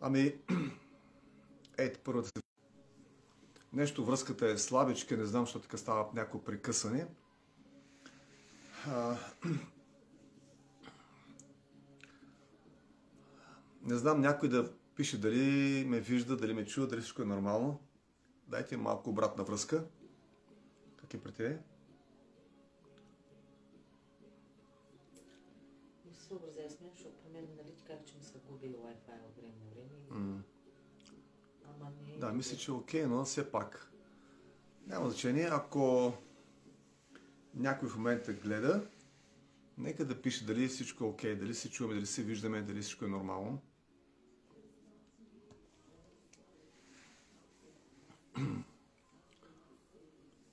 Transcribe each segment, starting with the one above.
Ами, ето първата. Нещо връзката е слабичка, не знам, защото така става някакво прекъсване. Не знам някой да пише дали ме вижда, дали ме чува, дали всичко е нормално. Дайте малко обратна връзка. Как е при тебе? Не се съобразя с мен, защото при мен, нали, как че ми са губили Wi-Fi от време на време. Ама не... Да, мисля, че е окей, но все пак. Няма значение. Ако някой в момента гледа, нека да пише дали всичко е окей, дали се чуваме, дали се виждаме, дали всичко е нормално.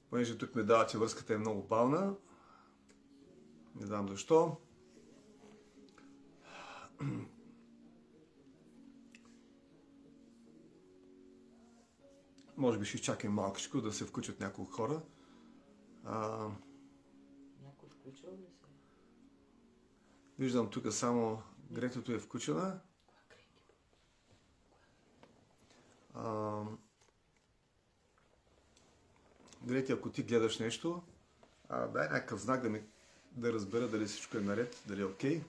Понеже тук ме дава, че връзката е много бавна. Не знам защо. Може би ще изчакам малкичко да се включат няколко хора. Някой включил ли се? Виждам тук само Гретото е включена. Грети, ако ти гледаш нещо, дай някакъв знак да разбера дали всичко е наред, дали е окей.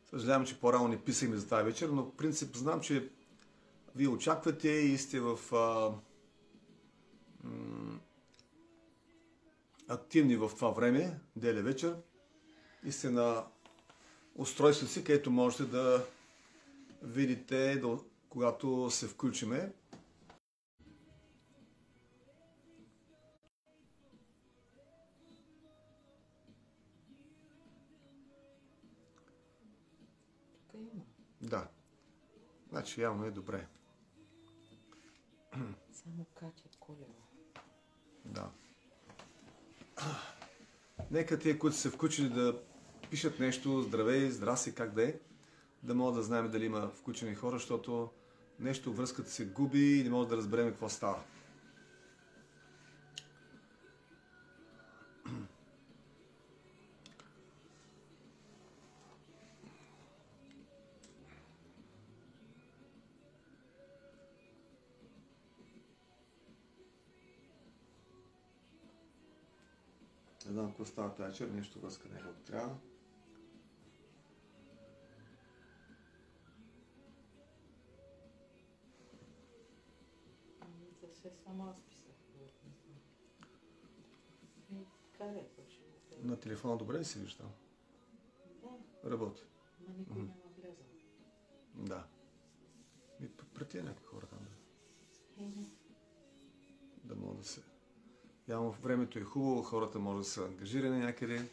Съжалявам, че по-рано не писахме за тази вечер, но в принцип знам, че вие очаквате и сте в активни в това време, деля вечер, и сте на устройство си, където можете да видите, когато се включиме. Тук има. Да. Значи явно е добре. Само Катя Колева. Да. Нека тези, които са се включили, да пишат нещо, здравей, здрасти, как да е, да могат да знаем дали има включени хора, защото нещо връзката се губи и не може да разберем какво става. Не знам какво става тази вечер, нещо връзка не е както трябва. За все само аз писах. Къде точно? На телефона добре ли се вижда? Да. Работи. Ма никой няма влязал. Да. Прети някакви хора там. Да могат да се... Явно времето е хубаво, хората може да са ангажирани някъде.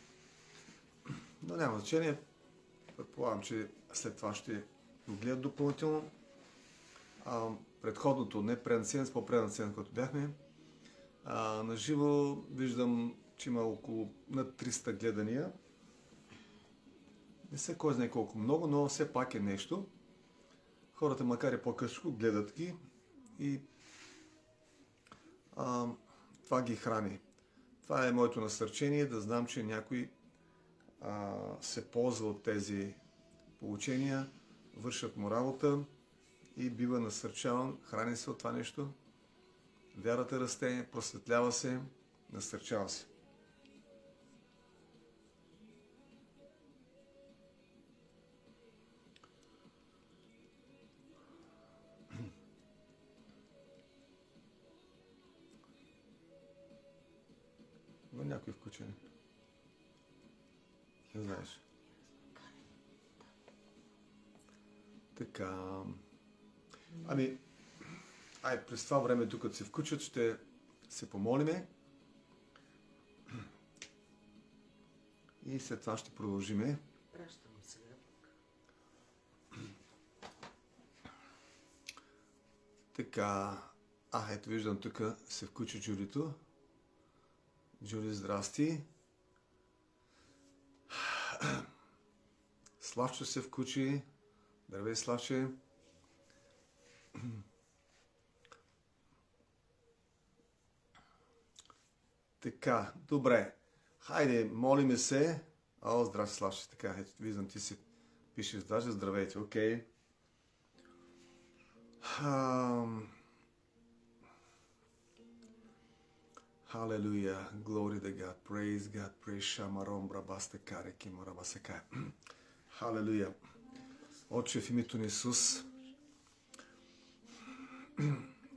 Но няма значение. Предполагам, че след това ще го гледат допълнително. Предходното, не предната седмица, с по-предната седмица, когато бяхме, на живо виждам, че има около над 300 гледания. Не са кой знае колко много, но все пак е нещо. Хората, макар и по-късно, гледат ги и това ги храни. Това е моето насърчение, да знам, че някой се ползва от тези получения, вършат му работа и бива насърчаван, храни се от това нещо. Вярата расте, просветлява се, насърчава се. Има някой включен. Не знаеш. Така. Ами, през това време, докато се включат, ще се помолиме. И след това ще продължиме. Пращам сега. Така. Ето виждам тук се включи Джулито. Джули, здрасти. Славчо се включи. Здравей, Славче. Така, добре. Хайде, молиме се. О, здрасти, Славче. Така, ето, виждам, ти си пишеш даже. Здравейте, окей. Халелуя. Glory to God. Praise God. Praise Шамаром Брабаста Каре Кимарабасака. Халелуя. Отче, в името на Исус,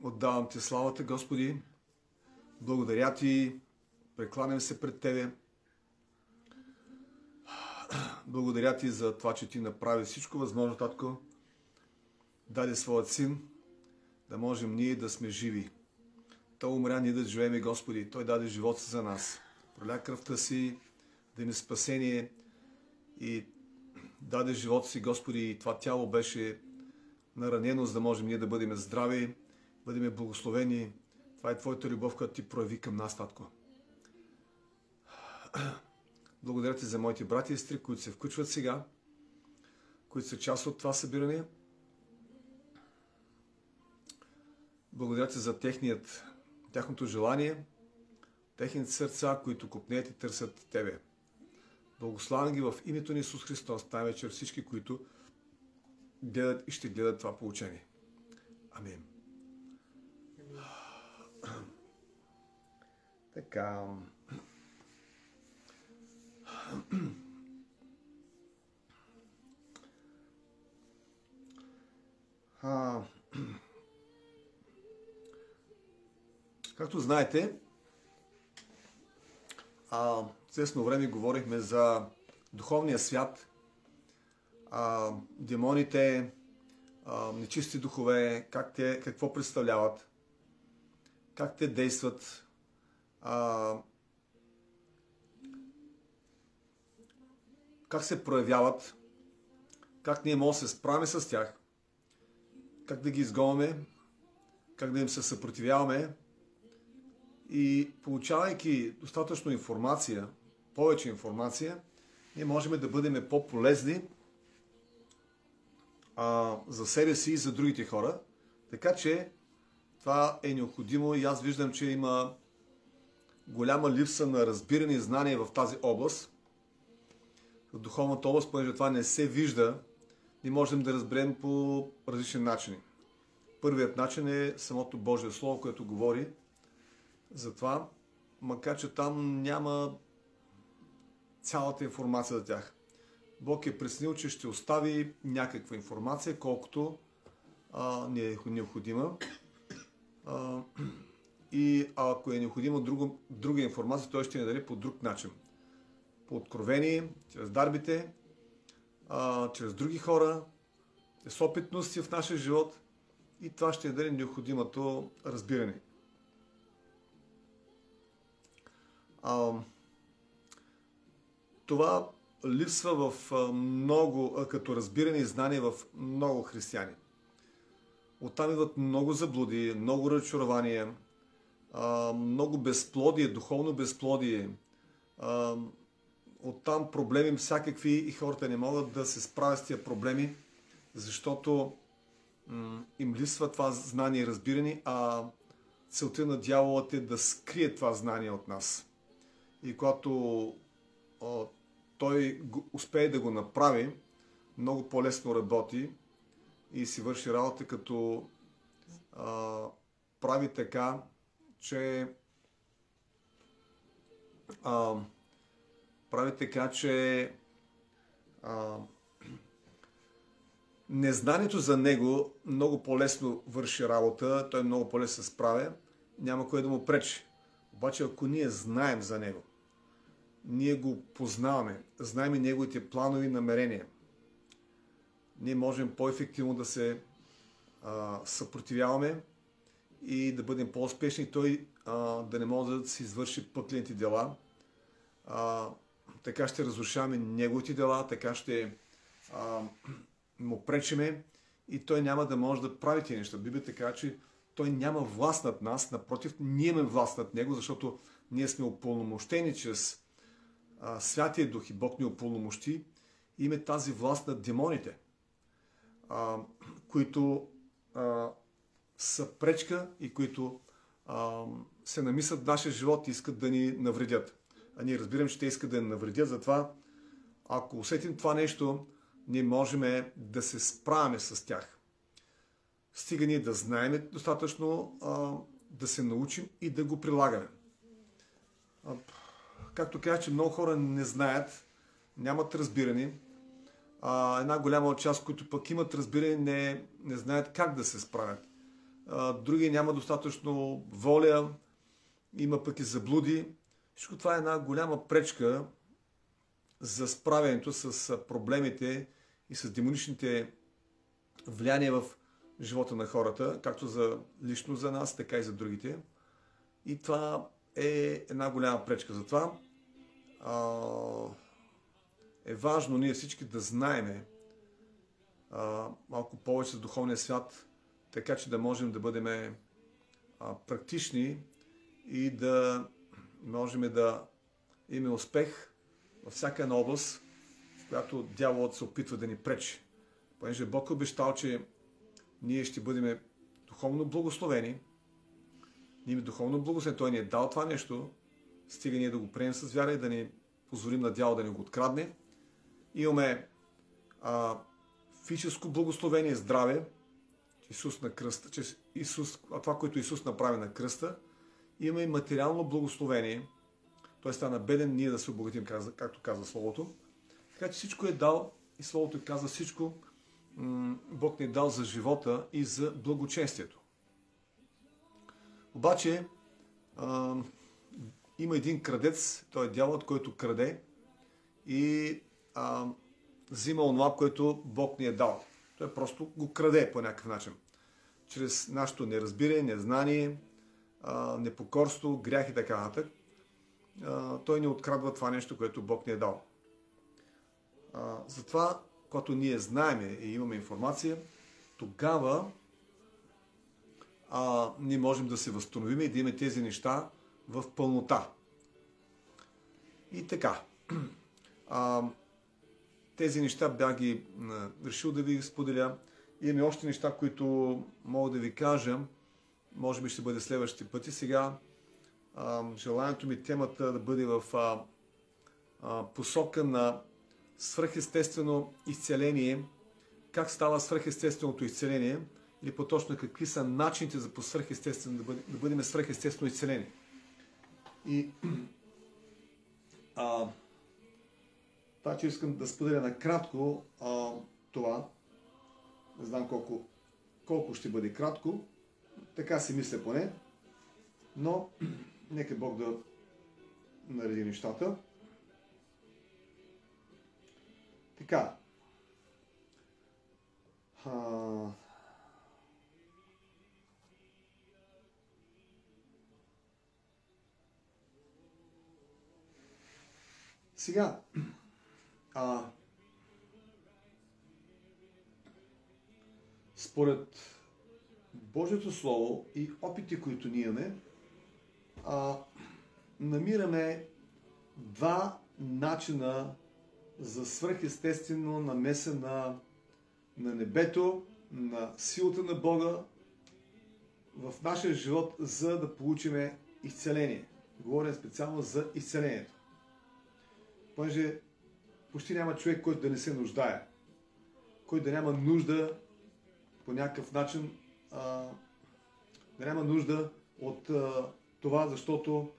отдавам ти славата, Господи. Благодаря ти. Прекланям се пред Тебе. Благодаря ти за това, че ти направи всичко възможно, Татко. Даде своят син, да можем ние да сме живи. Той умря, ние да живеем, Господи. Той даде живота за нас. Проля кръвта си, да има спасение и даде живота си, Господи. И това тяло беше наранено, за да можем ние да бъдем здрави, бъдем благословени. Това е Твоята любов, която ти прояви към нас, Татко. Благодаря ти за моите брати и сестри, които се включват сега, които са част от това събиране. Благодаря ти за тяхното желание, техните сърца, които копнеят и търсят Тебе. Благославям ги в името на Исус Христос, тази вечер всички, които гледат и ще гледат това поучение. Амин. Така. Както знаете, в известно време говорихме за духовния свят, демоните, нечисти духове, какво представляват, как те действат, как се проявяват, как ние можем да се справим с тях, как да ги изгонваме, как да им се съпротивяваме. И получавайки достатъчно информация, повече информация, ние можем да бъдем по-полезни за себе си и за другите хора. Така че това е необходимо и аз виждам, че има голяма липса на разбиране и знание в тази област. В духовната област, понеже това не се вижда, ние можем да разберем по различни начини. Първият начин е самото Божие Слово, което говори за това, макар че там няма цялата информация за тях. Бог е преценил, че ще остави някаква информация, колкото не е необходима. И ако е необходима друга информация, той ще ни даде по друг начин. По откровение, чрез дарбите, чрез други хора, с опитности в нашия живот и това ще ни даде необходимото разбиране. Това липсва в много, като разбиране и знание в много християни. Оттам идват много заблуди, много разочарования, много безплодие, духовно безплодие. Оттам проблеми всякакви и хората не могат да се справят с тия проблеми, защото им липсва това знание и разбиране, а целта на дяволът е да скрие това знание от нас. И когато той успее да го направи, много по-лесно работи и си върши работа, като прави така, че незнанието за него много по-лесно върши работа, той много по-лесно се справя, няма кой да му пречи. Обаче ако ние знаем за него, ние го познаваме, знаем и неговите планови намерения, ние можем по-ефективно да се съпротивяваме и да бъдем по-успешни, той да не може да се извърши пъклените дела. Така ще разрушаваме неговите дела, така ще му пречиме и той няма да може да прави тези неща. Библията казва, че той няма власт над нас, напротив, ние имаме власт над него, защото ние сме упълномощени чрез Святия Дух и Бог ни упълномощи и имаме тази власт над демоните. които са пречка и които се намислят в нашия живот и искат да ни навредят. А ние разбираме, че те искат да ни навредят, затова ако усетим това нещо, ние можем да се справяме с тях. Стига ние да знаем достатъчно, да се научим и да го прилагаме. Както казах, че много хора не знаят, нямат разбиране. Една голяма част, които пък имат разбиране, не знаят как да се справят. Други няма достатъчно воля, има пък и заблуди. Всичко това е една голяма пречка за справянето с проблемите и с демоничните влияния в живота на хората, както за лично за нас, така и за другите. И това е една голяма пречка. Затова е важно ние всички да знаеме малко повече за духовния свят, така че да можем да бъдем практични и да можем да имаме успех във всяка една област, в която дяволът се опитва да ни пречи. Понеже Бог е обещал, че ние ще бъдем духовно благословени. Ние духовно благословени. Той ни е дал това нещо. Стига ние да го приемем с вяра и да ни позволим на дявола да ни го открадне. Имаме физическо благословение, здраве, Исус на кръста, това, което Исус направи на кръста. Имаме и материално благословение. Той стана беден, ние да се обогатим, както казва Словото. Така че всичко е дал и Словото казва всичко. Бог ни е дал за живота и за благочестието. Обаче има един крадец, той е дяволът, който краде и взима онова, което Бог ни е дал. Той просто го краде по някакъв начин. Чрез нашето неразбиране, незнание, непокорство, грях и така нататък. Той ни открадва това нещо, което Бог ни е дал. Затова, когато ние знаем и имаме информация, тогава ние можем да се възстановим и да имаме тези неща в пълнота. И така. Тези неща бях ги решил да ви споделя. Имаме още неща, които мога да ви кажа. Може би ще бъде следващите пъти. Сега желанието ми темата да бъде в посока на свръхестествено изцеление. Как става свръхестественото изцеление? Или по-точно какви са начините за свръхестествено да бъдем свръхестествено изцелени. И това, че искам да споделя накратко това. Не знам колко ще бъде кратко. Така си мисля поне. Но нека Бог да нареди нещата. Така. Сега. Според Божието Слово и опити, които ние имаме, намираме два начина за свръхестествено намеса на небето, на силата на Бога в нашия живот, за да получим изцеление. Говоря специално за изцелението. Понеже почти няма човек, който да не се нуждае, който да няма нужда по някакъв начин, да няма нужда от това, защото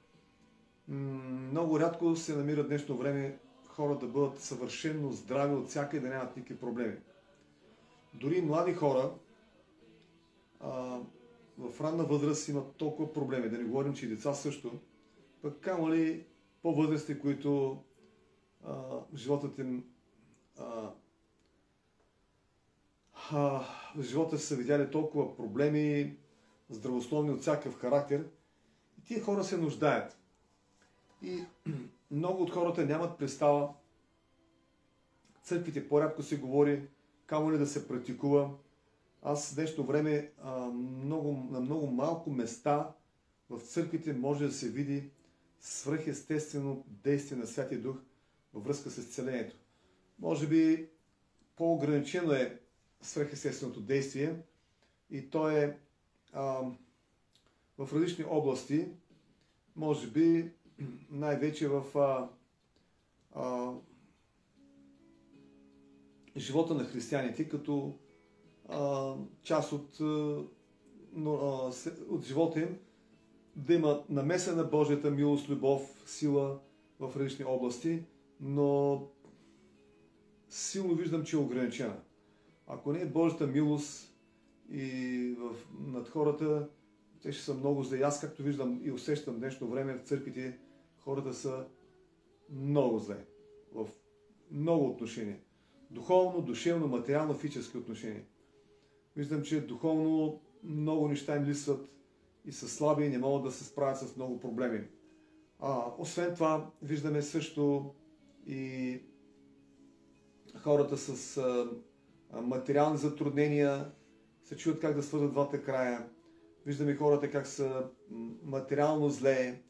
много рядко се намира в днешно време хора да бъдат съвършено здрави от всяка и да нямат никакви проблеми. Дори млади хора в ранна възраст имат толкова проблеми, да не говорим, че и деца също, пък камо ли по-възрастни, които животът им в живота са видяли толкова проблеми, здравословни от всякакъв характер. И тия хора се нуждаят. И много от хората нямат представа. Църквите по-рядко се говори, камо ли да се практикува. Аз в днешно време на много малко места в църквите може да се види свръхестествено действие на Святия Дух във връзка с изцелението. Може би по-ограничено е свръхестественото действие и то е в различни области, може би най-вече в живота на християните, като част от живота им да има намеса на Божията милост, любов, сила в различни области, но силно виждам, че е ограничена. Ако не е Божията милост и над хората, те ще са много зле. Аз както виждам и усещам днешно време в църквите, хората са много зле. В много отношения. Духовно, душевно, материално, физически отношения. Виждам, че духовно много неща им липсват и са слаби и не могат да се справят с много проблеми. Освен това, виждаме също и хората с материални затруднения, се чуят как да свързват двата края. Виждаме хората как са материално зле,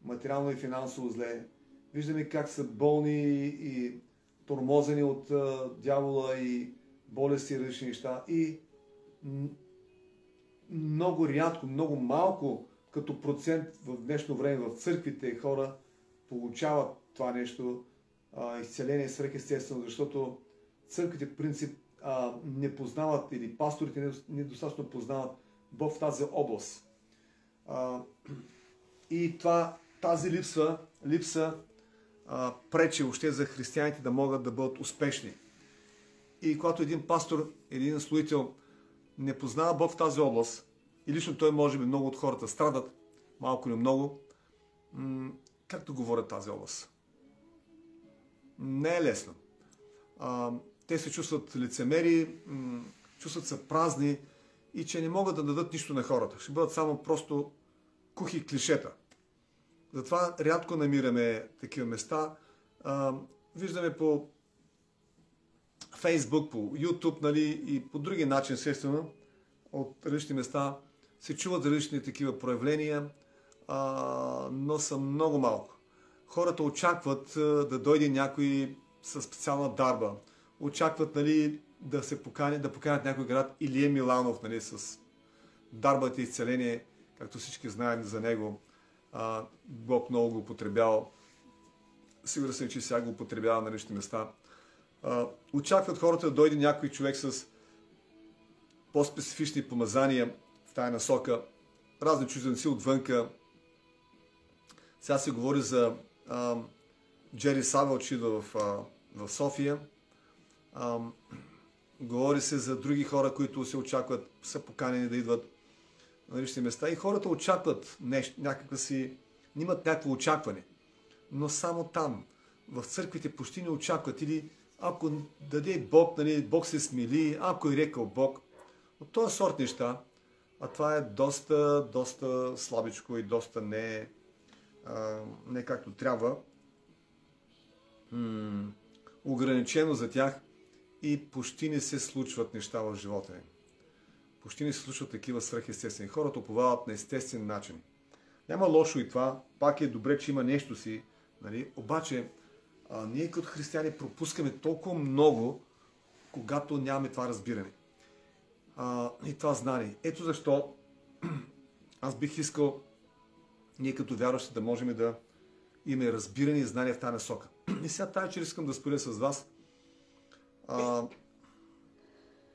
материално и финансово зле. Виждаме как са болни и тормозени от дявола и болести и различни неща. И много рядко, много малко като процент в днешно време в църквите хора получават това нещо, изцеление свръхестествено, защото църквите в принцип не познават или пасторите недостатъчно познават Бог в тази област. И тази липса пречи още за християните да могат да бъдат успешни. И когато един пастор или един служител не познава Бог в тази област, и лично той, може би, много от хората страдат, малко или много, как да говорят тази област? Не е лесно. Те се чувстват лицемери, чувстват се празни и че не могат да дадат нищо на хората. Ще бъдат само просто кухи клишета. Затова рядко намираме такива места. Виждаме по Facebook, по YouTube, нали, и по други начин, естествено, от различни места се чуват различни такива проявления, но са много малко. Хората очакват да дойде някой със специална дарба. Очакват, нали, да поканят някой град Илия Миланов, нали, с дарбата и изцеление, както всички знаем за него. Бог много го употребял. Сигурен съм, че сега го употребява на различни места. Очакват хората да дойде някой човек с по-специфични помазания в тая насока. Разни чужденци отвънка. Сега се говори за Джери Савел, че идва в София. Говори се за други хора, които се очакват, са поканени да идват на различни места. И хората очакват нещо, имат някакво очакване. Но само там, в църквите почти не очакват. Или ако даде Бог, нали, Бог се смили, ако е рекал Бог. От този сорт неща, а това е доста слабичко и доста не както трябва. Ограничено за тях и почти не се случват неща в живота им. Почти не се случват такива свръхестествени. Хората уповават на естествен начин. Няма лошо и това, пак е добре, че има нещо си, нали? Обаче ние като християни пропускаме толкова много, когато нямаме това разбиране. И това знание. Ето защо аз бих искал ние като вярващи да можем да имаме разбиране и знание в тази насока. И сега тази вечер искам да споделя с вас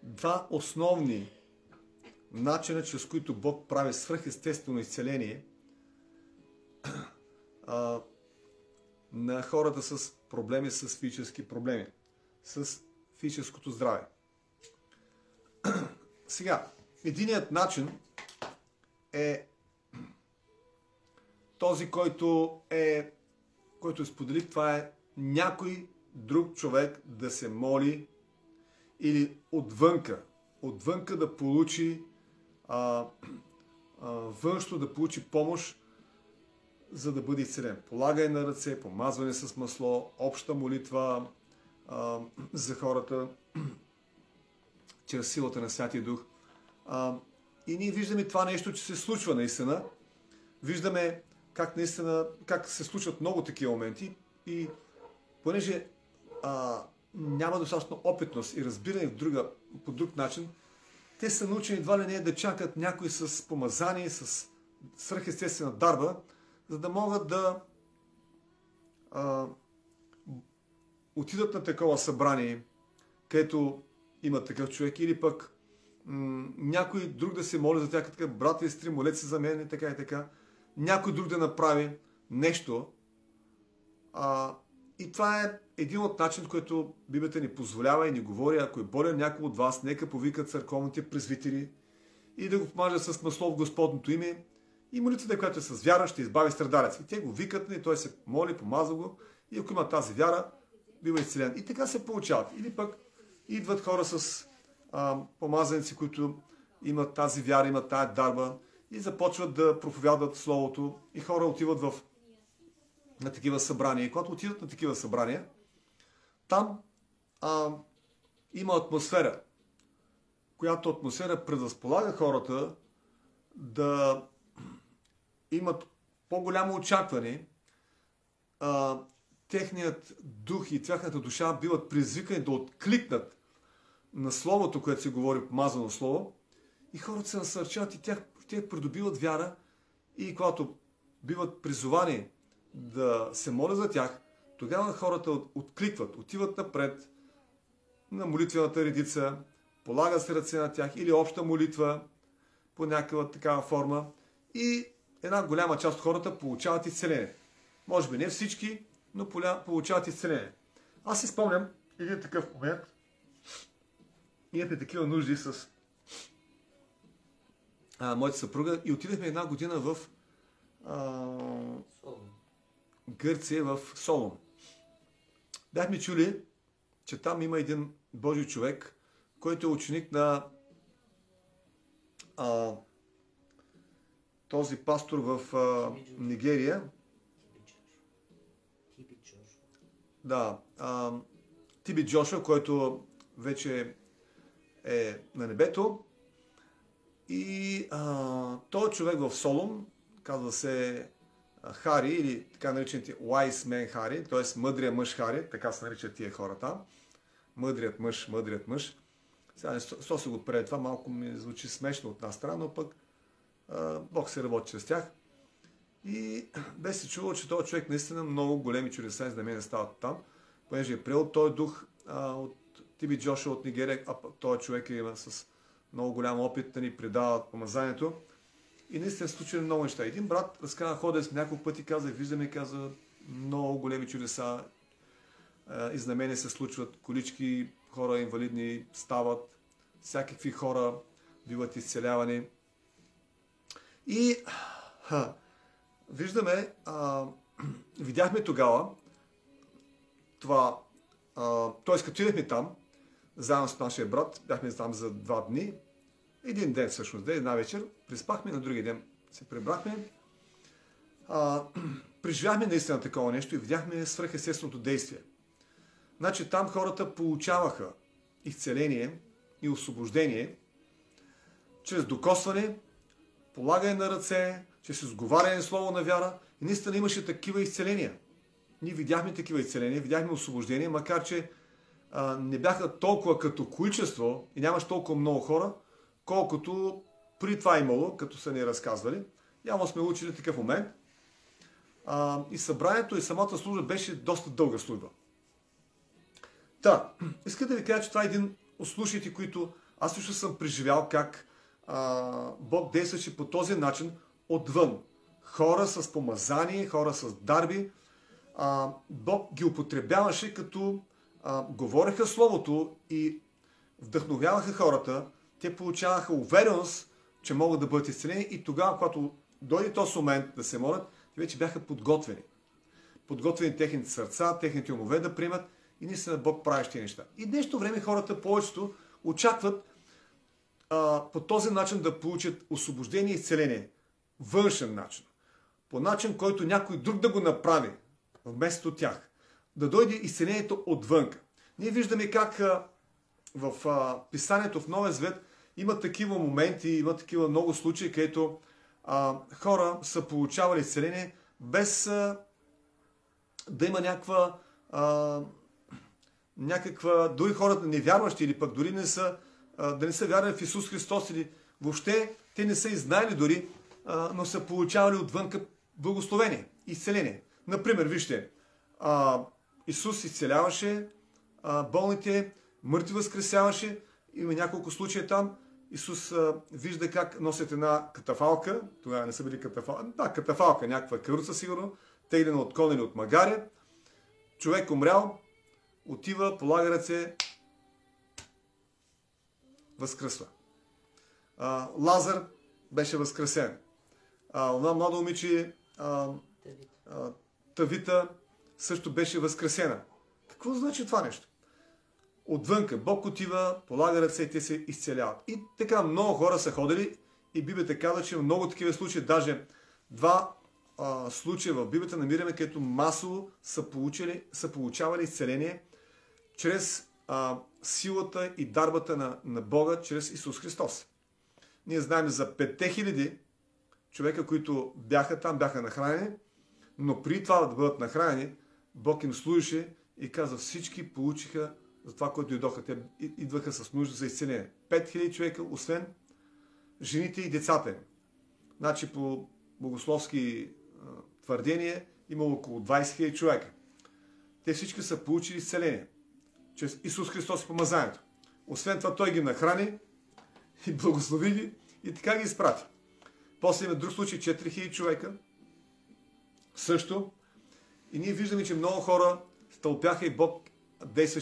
два основни начина, чрез които Бог прави свръхестествено изцеление на хората с проблеми, с физически проблеми, с физическото здраве. Сега, единият начин е този, който споделих, това е някой друг човек да се моли или отвънка да получи външно да получи помощ, за да бъде изцелен. Полагане на ръце, помазване с масло, обща молитва за хората чрез силата на Святия Дух. И ние виждаме това нещо, че се случва наистина. Виждаме как се случват много такива моменти и понеже няма достатъчно опитност и разбиране по друг начин, те са научени едва ли не да чакат някой с помазание, с свръхестествена дарба, за да могат да отидат на такова събрание, където има такъв човек, или пък някой друг да се моли за тях, така, брат и сестри, молете се за мен и така и така. Някой друг да направи нещо. И това е един от начин, който Библията ни позволява и ни говори, ако е болен някой от вас, нека повикат църковните презвитери и да го помажат с масло в Господното име. И молитвата, която е с вяра, ще избави страдалец. И те го викат, и той се моли, помазва го. И ако има тази вяра, бива изцелен. И така се получават. Или пък идват хора с помазаници, които имат тази вяра, имат тая дарба и започват да проповядат Словото. И хора отиват на такива събрания. И когато отидат на такива събрания, там има атмосфера, която атмосфера предразполага хората да имат по-голямо очакване, техният дух и тяхната душа биват призвикани да откликнат на Словото, което се говори, помазано Слово, и хората се насърчават и те придобиват вяра, и когато биват призовани да се молят за тях, тогава хората откликват, отиват напред на молитвената редица, полагат се ръце на тях или обща молитва по някаква такава форма, и една голяма част от хората получават изцеление. Може би не всички, но получават изцеление. Аз си спомням един такъв момент. Имахме такива нужди с моята съпруга и отидахме една година в Гърция, в Солун. Бяхме чули, че там има един Божий човек, който е ученик на този пастор в Нигерия. Да, Тиби Джошуа, който вече е на небето. И този човек в Солун, казва се Хари, или така наричаните Wise Man Хари, т.е. мъдрият мъж Хари, така се наричат тия хора там. Мъдрият мъж. Сега, що се го преди това, малко ми звучи смешно от една страна, но пък Бог се работи чрез тях. И бе се чувало, че този човек наистина много големи чудеса и знамения стават там, понеже е приел този дух от Тиби Джошуа от Нигерия, а този човек има с много голям опит да ни предава помазанието. И наистина се случили много неща. Един брат разказа, ходя с няколко пъти, каза, виждаме, каза, много големи чудеса и знамения се случват, колички хора инвалидни стават, всякакви хора биват изцелявани. И виждаме, видяхме тогава това, т.е. като идехме там, заедно с нашия брат, бяхме там за 2 дни, един ден всъщност, една вечер, приспахме, на другия ден се прибрахме. Преживяхме наистина такова нещо и видяхме свръхестественото действие. Значи там хората получаваха изцеление и освобождение чрез докосване, полагане на ръце, чрез изговаряне слово на вяра, и наистина имаше такива изцеления. Ние видяхме такива изцеления, видяхме освобождение, макар че не бяха толкова като количество и нямаше толкова много хора, колкото при това имало, като са ни разказвали. Явно сме учили такъв момент. И събранието и самата служба беше доста дълга служба. Иска да ви кажа, че това е един от случаите, които аз също съм преживял, как Бог действаше по този начин отвън. Хора с помазание, хора с дарби. Бог ги употребяваше, като говореха Словото и вдъхновяваха хората. Те получаваха увереност, че могат да бъдат изцелени, и тогава, когато дойде този момент да се молят, вече бяха подготвени. Подготвени техните сърца, техните умове да приемат, и наистина Бог прави тези неща. И днешното време хората повечето очакват по този начин да получат освобождение и изцеление. Външен начин. По начин, който някой друг да го направи вместо тях. Да дойде изцелението отвънка. Ние виждаме как в писанието в Новия Завет има такива моменти, има такива много случаи, където хора са получавали изцеление без да има някаква някаква, дори хората невярващи или пък дори да не са вярвали в Исус Христос или въобще те не са и знаели дори, но са получавали отвънка благословение, изцеление. Например, вижте, Исус изцеляваше болните, мъртви възкресяваше. Има няколко случая там. Исус вижда как носят една катафалка. Тогава не са били катафалка. Да, катафалка, някаква каруца сигурно. Теглена от кон или от магаре. Човек умрял, отива, полага ръце, възкръсва. Лазар беше възкресен. Една млада момиче Тавита също беше възкресена. Какво значи това нещо? Отвънка Бог отива, полага ръце и те се изцеляват. И така много хора са ходили и Библията казва, че в много такива случаи, даже два случая в Библията намираме, където масово са получавали изцеление чрез силата и дарбата на Бога, чрез Исус Христос. Ние знаем за 5000 човека, които бяха там, бяха нахранени, но при това да бъдат нахранени, Бог им служеше и каза, всички получиха за това, което дойдоха. Те идваха с нужда за изцеление. 5000 човека, освен жените и децата им. Значи по богословски твърдения имало около 20 000 човека. Те всички са получили изцеление чрез Исус Христос и помазанието. Освен това Той ги нахрани и благослови ги и така ги изпрати. После има друг случай, 4000 човека също. И ние виждаме, че много хора стълпяха и Бог действа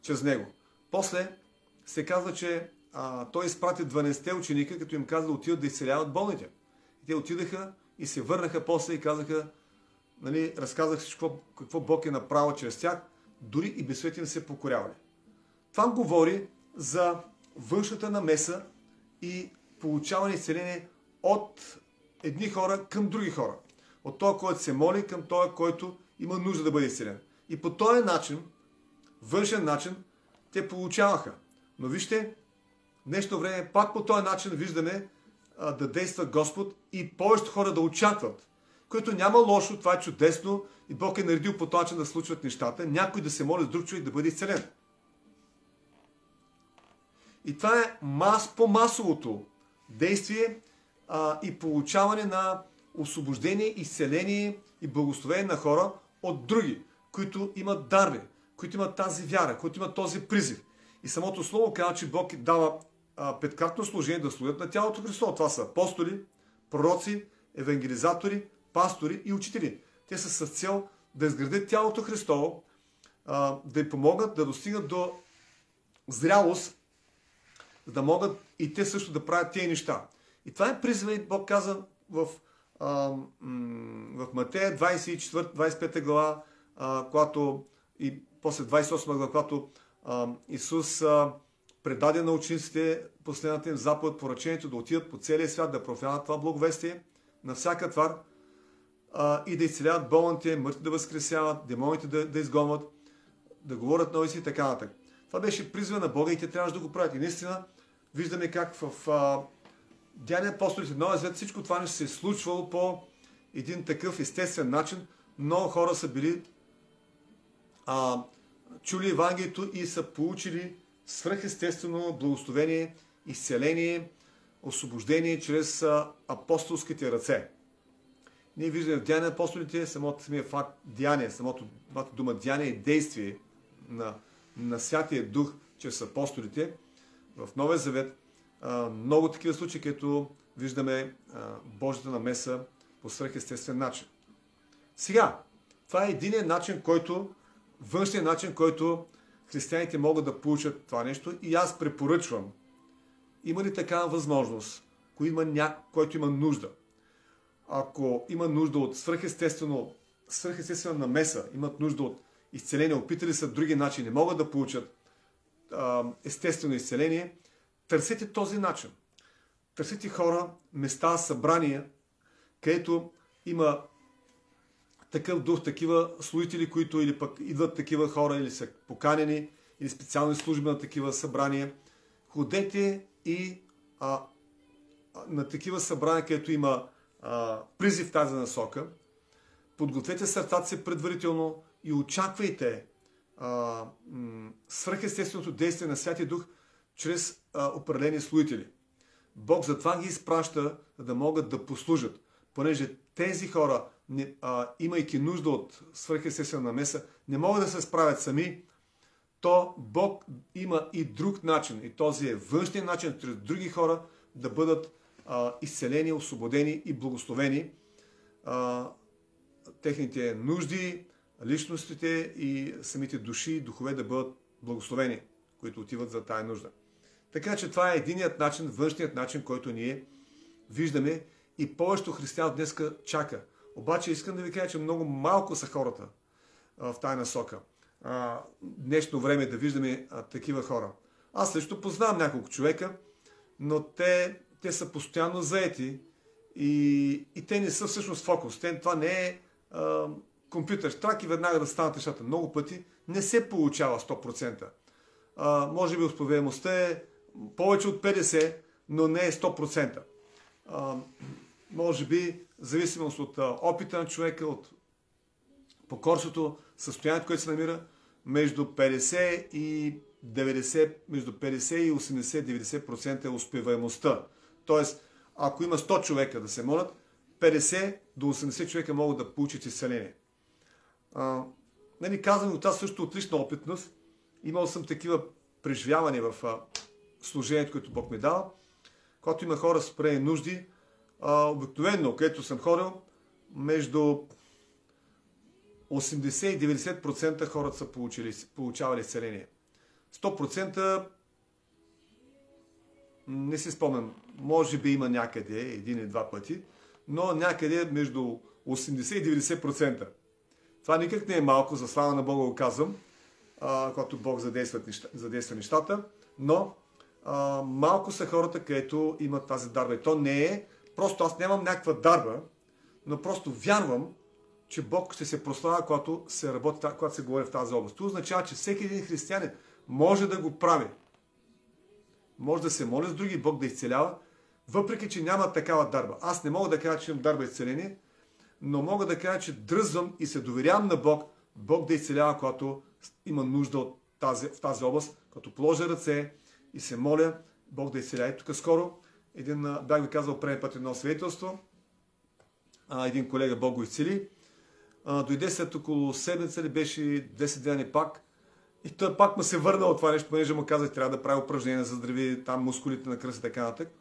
чрез него. После се казва, че Той изпрати 12 ученика, като им каза да отидат да изцеляват болните. И те отидаха и се върнаха после и казаха, нали, разказах всичко, какво Бог е направил чрез тях, дори и безсвети не се покорявали. Това говори за външната намеса и получаване изцеление от едни хора към други хора. От този, който се моли, към този, който има нужда да бъде изцелен. И по този начин, външен начин, те получаваха. Но вижте, в днешно време пак по този начин виждаме да действа Господ и повечето хора да очакват. Което няма лошо, това е чудесно и Бог е наредил по този начин да случват нещата. Някой да се моли с друг човек да бъде изцелен. И това е по-масовото действие и получаване на освобождение, изцеление и благословение на хора от други, които имат дарби, които имат тази вяра, които имат този призив. И самото слово казва, че Бог дава петкратно служение да служат на тялото Христово. Това са апостоли, пророци, евангелизатори, пастори и учители. Те са с цел да изградят тялото Христово, да й помогнат да достигнат до зрялост, за да могат и те също да правят тези неща. И това е призива, и Бог каза в Матея 24-25 глава, когато и после 28 глава, когато Исус предаде на учениците последната им заповед, поръчението да отидат по целия свят, да проповядват това благовестие на всяка твар и да изцеляват болните, мъртви да възкресяват, демоните да изгонват, да говорят нови си и така нататък. Това беше призва на Бога и те трябваше да го правят. И наистина виждаме как в Деяния на апостолите, Новия Завет, всичко това нещо се е случвало по един такъв естествен начин. Много хора са били чули Евангелието и са получили свръхестествено благословение, изцеление, освобождение чрез апостолските ръце. Ние виждаме в Деяния на апостолите самия факт деяние, самата дума деяние и действие на Святия Дух чрез апостолите. В Новия Завет много такива случаи, където виждаме Божията намеса по свръхестествен начин. Сега, това е единият начин, външният начин, който християните могат да получат това нещо и аз препоръчвам. Има ли такава възможност, който има нужда? Ако има нужда от свръхестествена намеса, имат нужда от изцеление, опитали са други начини, могат да получат естествено изцеление, търсете този начин. Търсете хора, места, събрания, където има такъв дух, такива служители, които или пък идват такива хора, или са поканени, или специални служби на такива събрания. Ходете и на такива събрания, където има призив в тази насока. Подгответе сърцата си предварително и очаквайте свръхестественото действие на Святия Дух чрез определени служители. Бог затова ги изпраща, да могат да послужат, понеже тези хора, имайки нужда от свръхестествена намеса, не могат да се справят сами, то Бог има и друг начин, и този е външният начин, чрез други хора да бъдат изцелени, освободени и благословени техните нужди, личностите и самите души и духове да бъдат благословени, които отиват за тая нужда. Така че това е единият начин, външният начин, който ние виждаме и повечето християни днеска чака. Обаче искам да ви кажа, че много малко са хората в тая насока. Днешно време да виждаме такива хора. Аз също познавам няколко човека, но те са постоянно заети и те не са всъщност фокус. Това не е компютър штрак и веднага да станат нещата. Много пъти не се получава 100%. Може би успеваемостта е повече от 50%, но не е 100%. Може би в зависимост от опита на човека, от покорството, състоянието, което се намира, между 50 и 90, между 50 и 80-90% е успеваемостта. Тоест, ако има 100 човека да се молят, 50 до 80 човека могат да получат изцеление. Казвам от тази също отлична опитност. Имал съм такива преживявания в служението, което Бог ми дава. Когато има хора с определени нужди, обикновено, където съм ходил, между 80 и 90% хората са получавали изцеление. 100% не си спомням. Може би има някъде, един или два пъти, но някъде между 80 и 90%. Това никак не е малко, за слава на Бога го казвам, когато Бог задейства нещата, но малко са хората, където имат тази дарба. И то не е, просто аз нямам някаква дарба, но просто вярвам, че Бог ще се прославя, когато се работи, когато се говори в тази област. Това означава, че всеки един християнин може да го прави. Може да се моли с други, Бог да изцелява, въпреки че няма такава дарба. Аз не мога да кажа, че имам дарба изцеление, но мога да кажа, че дръзвам и се доверявам на Бог, Бог да изцелява, когато има нужда в тази област, като положа ръце и се моля, Бог да изцелява. И тук скоро, бях ви казал преди път едно свидетелство, един колега Бог го изцели, дойде след около седмица ли беше 10 дни пак, и той пак му се върна от това нещо, понеже му казах, трябва да прави упражнения за здрави, там мускулите на кръста и така нататък.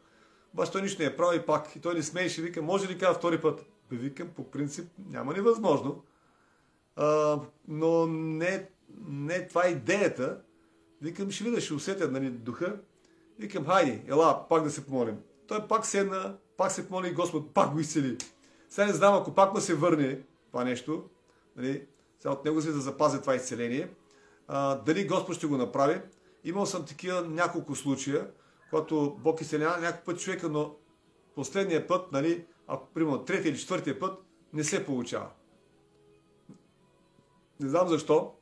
Обаче той нищо не е правил и пак. И той не смееше, вика, може ли каза втори път? Викам, по принцип, няма невъзможно. Но не това е идеята. Викам, ще видя, ще усетя духа. Викам, хайде, ела, пак да се помолим. Той пак седна, пак се помоли и Господ пак го изцели. Сега не знам, ако пак му се върне това нещо, сега от него си да запази това изцеление, дали Господ ще го направи. Имал съм такива няколко случая, когато Бог изцелява няколко път човека, но последния път, ако примерно третия или четвъртия път, не се получава. Не знам защо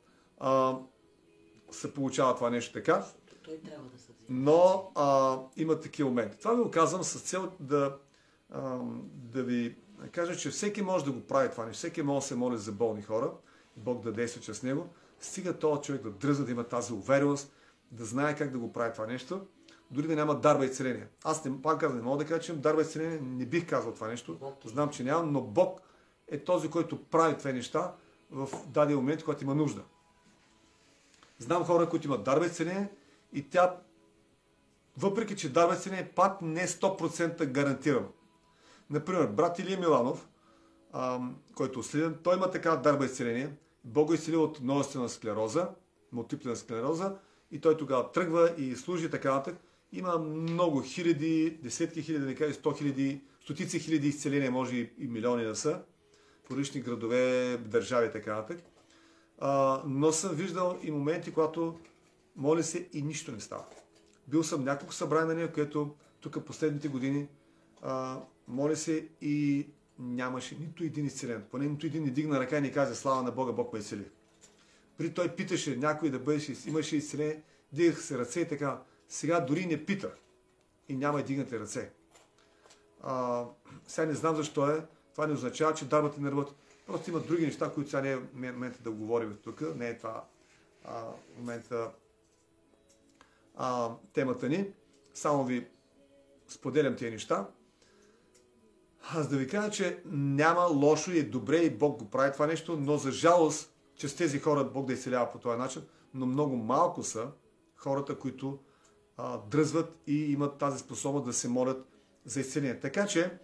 се получава това нещо така, но има такива моменти. Това ви го казвам с цел да ви кажа, че всеки може да го прави това нещо. Всеки може да се моли за болни хора, Бог да действа чрез него. Стига този човек да дръзва, да има тази увереност, да знае как да го прави това нещо, дори да няма дарба и изцеление. Аз пак казвам, не мога да кажа, че имам дарба и изцеление, не бих казал това нещо. Знам, че нямам, но Бог е този, който прави това неща в даден момент, когато има нужда. Знам хора, които имат дарба и изцеление и тя, въпреки че дарба и изцеление, пак не е 100% гарантирано. Например, брат Илия Миланов, който е следен, той има такава дарба и изцеление. Бог го изцелил от множествена склероза, мултиплна склероза, и той тогава тръгва и служи така нататък. Има много хиляди, десетки хиляди, да кажа 100 хиляди, стотици хиляди изцеления, може и милиони да са, по различни градове, държави и така нататък. Но съм виждал и моменти, когато моля се и нищо не става. Бил съм няколко събрания, където тук последните години моля се и нямаше нито един изцелен. Поне нито един не дигна ръка и не каза слава на Бога, Бог ме изцели. При той питаше някой да бъдеше, имаше изцеление, дигах се ръце и така. Сега дори не пита и няма и дигнати ръце. Сега не знам защо е. Това не означава, че дарбата не работи. Просто има други неща, които сега не е момента да говорим тук. Не е това в момента темата ни. Само ви споделям тези неща. Аз да ви кажа, че няма лошо и е добре и Бог го прави това нещо, но за жалост, че с тези хора Бог да изцелява по този начин, но много малко са хората, които дръзват и имат тази способност да се молят за изцеление. Така че,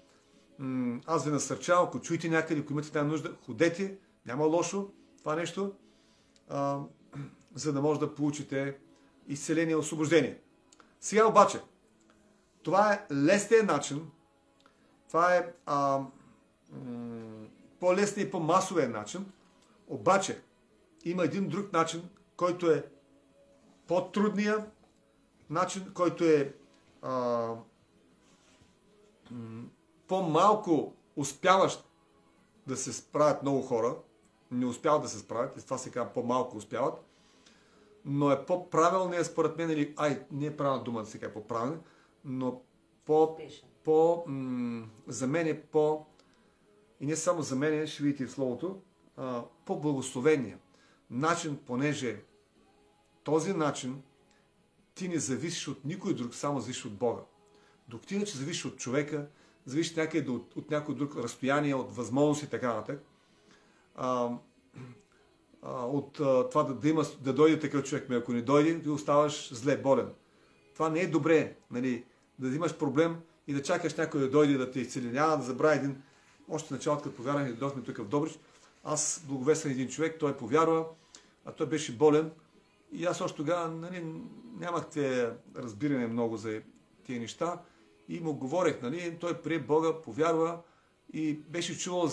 аз ви насърчавам, ако чуете някъде, ако имате тази нужда, ходете, няма лошо това нещо, за да може да получите изцеление и освобождение. Сега обаче, това е лесният начин, това е по-лесният и по-масовия начин, обаче има един друг начин, който е по-трудния начин, който е по-малко успяващ да се справят много хора, не успяват да се справят, и това се казва по-малко успяват, но е по-правилният според мен, или не е правилна дума да се казва по-правилна, но за мен е и не само за мен, ще видите в словото, по-благословения начин, понеже този начин ти не зависиш от никой друг, само зависиш от Бога. Докато иначе зависиш от човека, зависиш някъде от някой друг разстояние, от възможности и така нататък. От това да дойде такъв човек, ако не дойде, ти оставаш зле, болен. Това не е добре, нали, да имаш проблем и да чакаш някой да дойде да те изцели. Няма да забравя един, още началото, като повярвах, дойдохме тук в Добрич, аз благовествам един човек, той повярва, а той беше болен и аз още тогава, нали, нямах те разбиране много за тези неща и му говорех, нали, той прие Бога, повярва и беше чувал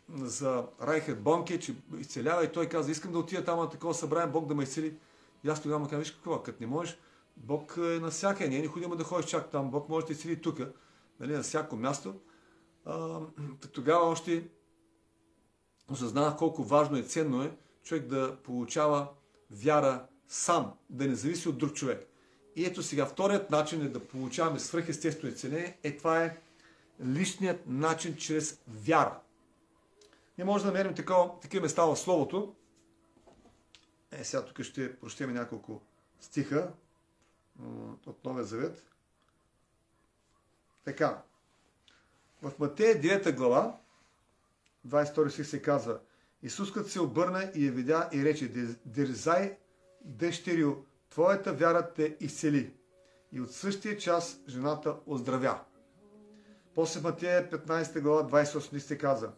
за Райхерд Бонке, че изцелява и той каза, искам да отида там на такова събрание, Бог да ме изцели. И аз тогава му казвам, виж какво, като не можеш, Бог е навсякъде, не е необходимо да ходиш чак там, Бог може да изцели тук, нали, на всяко място. Тогава още осъзнавах колко важно и ценно е човек да получава вяра сам, да не зависи от друг човек. И ето сега, вторият начин е да получаваме свръхестествено изцеление, това е личният начин чрез вяра. Ние може да намерим такива места в Словото. Сега тук ще прочетем няколко стиха от Новия Завет. Така. В Матея 9 глава, 22 стих се казва: Исус като се обърна и я видя и рече: Дерзай, дъщерю, твоята вяра те изцели. И от същия час жената оздравя. После Матея 15 глава, 28 се казва: